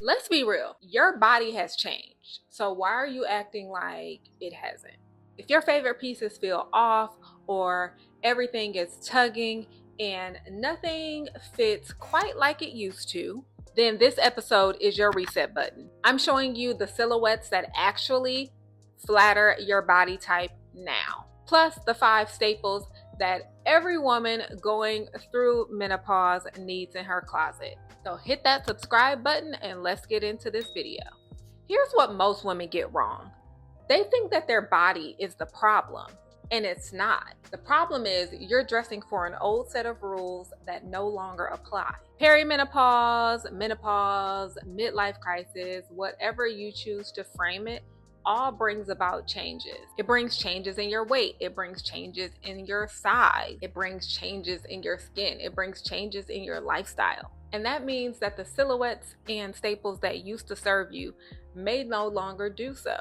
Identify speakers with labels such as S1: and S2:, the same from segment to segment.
S1: Let's be real, your body has changed. So why are you acting like it hasn't? If your favorite pieces feel off or everything is tugging and nothing fits quite like it used to, then this episode is your reset button. I'm showing you the silhouettes that actually flatter your body type now, plus the 5 staples that every woman going through menopause needs in her closet. So hit that subscribe button and let's get into this video. Here's what most women get wrong. They think that their body is the problem, and it's not. The problem is you're dressing for an old set of rules that no longer apply. Perimenopause, menopause, midlife crisis, whatever you choose to frame it, all brings about changes. It brings changes in your weight. It brings changes in your size. It brings changes in your skin. It brings changes in your lifestyle. And that means that the silhouettes and staples that used to serve you may no longer do so.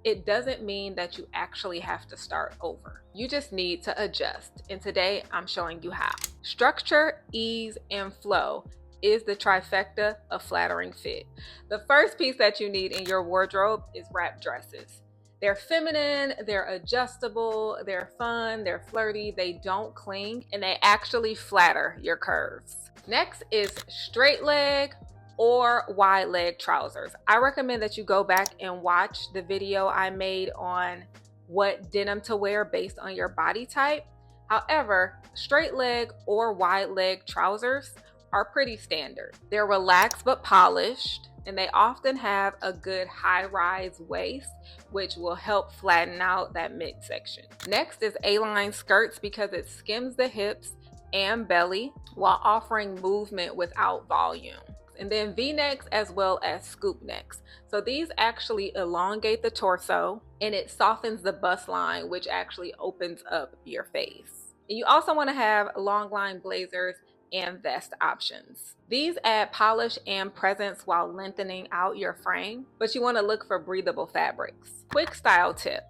S1: It doesn't mean that you actually have to start over. You just need to adjust. And today I'm showing you how. Structure, ease, and flow is the trifecta of flattering fit. The first piece that you need in your wardrobe is wrap dresses. They're feminine, they're adjustable, they're fun, they're flirty, they don't cling, and they actually flatter your curves. Next is straight leg or wide leg trousers. I recommend that you go back and watch the video I made on what denim to wear based on your body type. However, straight leg or wide leg trousers are pretty standard. They're relaxed but polished, and they often have a good high-rise waist, which will help flatten out that midsection. Next is A-line skirts because it skims the hips and belly while offering movement without volume. And then V-necks as well as scoop necks. So these actually elongate the torso and it softens the bust line, which actually opens up your face. And you also want to have long line blazers and vest options. These add polish and presence while lengthening out your frame, but you want to look for breathable fabrics. Quick style tip: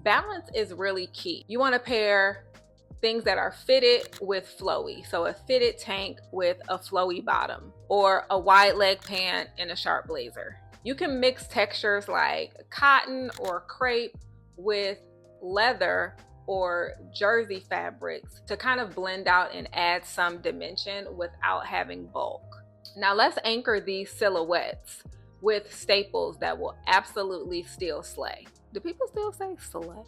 S1: balance is really key. You want to pair things that are fitted with flowy. So a fitted tank with a flowy bottom, or a wide leg pant and a sharp blazer. You can mix textures like cotton or crepe with leather or jersey fabrics to kind of blend out and add some dimension without having bulk. Now let's anchor these silhouettes with staples that will absolutely still slay. Do people still say slay?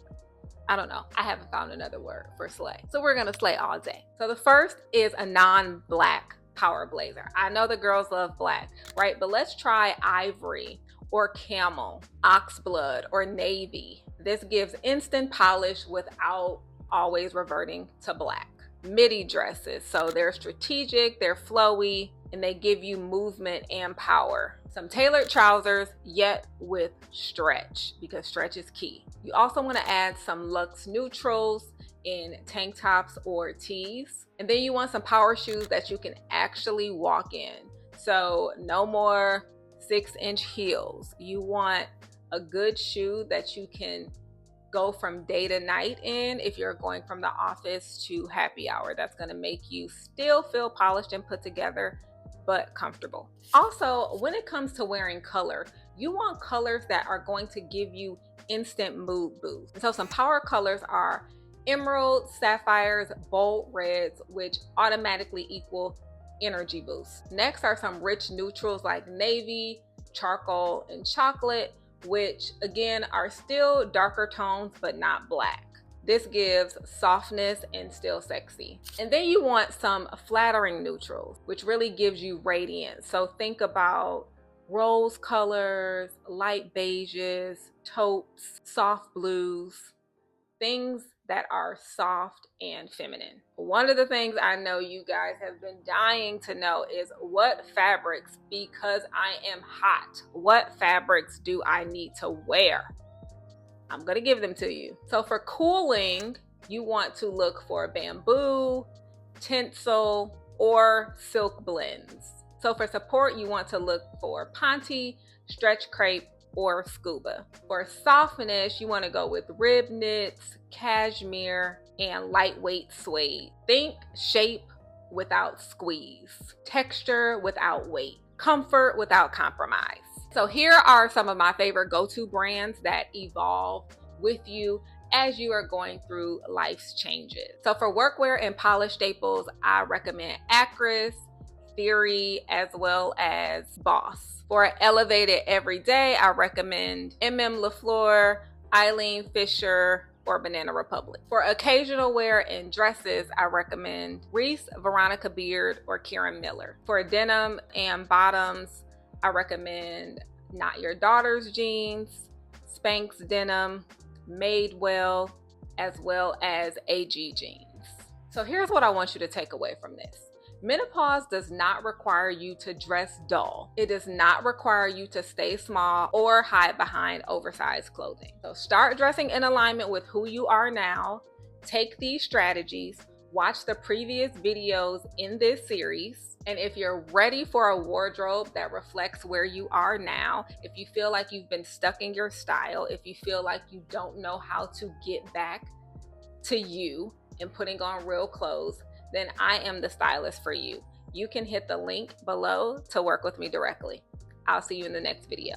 S1: I don't know. I haven't found another word for slay. So we're gonna slay all day. So the first is a non-black power blazer. I know the girls love black, right? But let's try ivory or camel, oxblood, or navy. This gives instant polish without always reverting to black. Midi dresses. So they're strategic, they're flowy, and they give you movement and power. Some tailored trousers, yet with stretch, because stretch is key. You also want to add some luxe neutrals in tank tops or tees. And then you want some power shoes that you can actually walk in. So no more 6-inch heels. You want a good shoe that you can go from day to night in if you're going from the office to happy hour. That's going to make you still feel polished and put together, but comfortable. Also, when it comes to wearing color, you want colors that are going to give you instant mood boost. So some power colors are emerald, sapphires, bold reds, which automatically equal energy boost. Next are some rich neutrals like navy, charcoal, and chocolate, which again are still darker tones but not black. This gives softness and still sexy. And then you want some flattering neutrals, which really gives you radiance. So think about rose colors, light beiges, taupes, soft blues, things that are soft and feminine. One of the things I know you guys have been dying to know is what fabrics, because I am hot, what fabrics do I need to wear? I'm gonna give them to you. So for cooling, you want to look for bamboo, tinsel, or silk blends. So for support, you want to look for ponte, stretch crepe, or scuba. For softness, you want to go with rib knits, cashmere, and lightweight suede. Think shape without squeeze, texture without weight. comfort without compromise. So here are some of my favorite go-to brands that evolve with you as you are going through life's changes. So for workwear and polished staples, I recommend Acris, Theory, as well as Boss. For elevated everyday, I recommend LaFleur, Eileen Fisher, or Banana Republic. For occasional wear and dresses, I recommend Reese, Veronica Beard, or Karen Miller. For denim and bottoms, I recommend Not Your Daughter's Jeans, Spanx Denim, Madewell, as well as AG Jeans. So here's what I want you to take away from this. Menopause does not require you to dress dull. It does not require you to stay small or hide behind oversized clothing. So start dressing in alignment with who you are now. Take these strategies, watch the previous videos in this series, and if you're ready for a wardrobe that reflects where you are now, if you feel like you've been stuck in your style, if you feel like you don't know how to get back to you and putting on real clothes, then I am the stylist for you. You can hit the link below to work with me directly. I'll see you in the next video.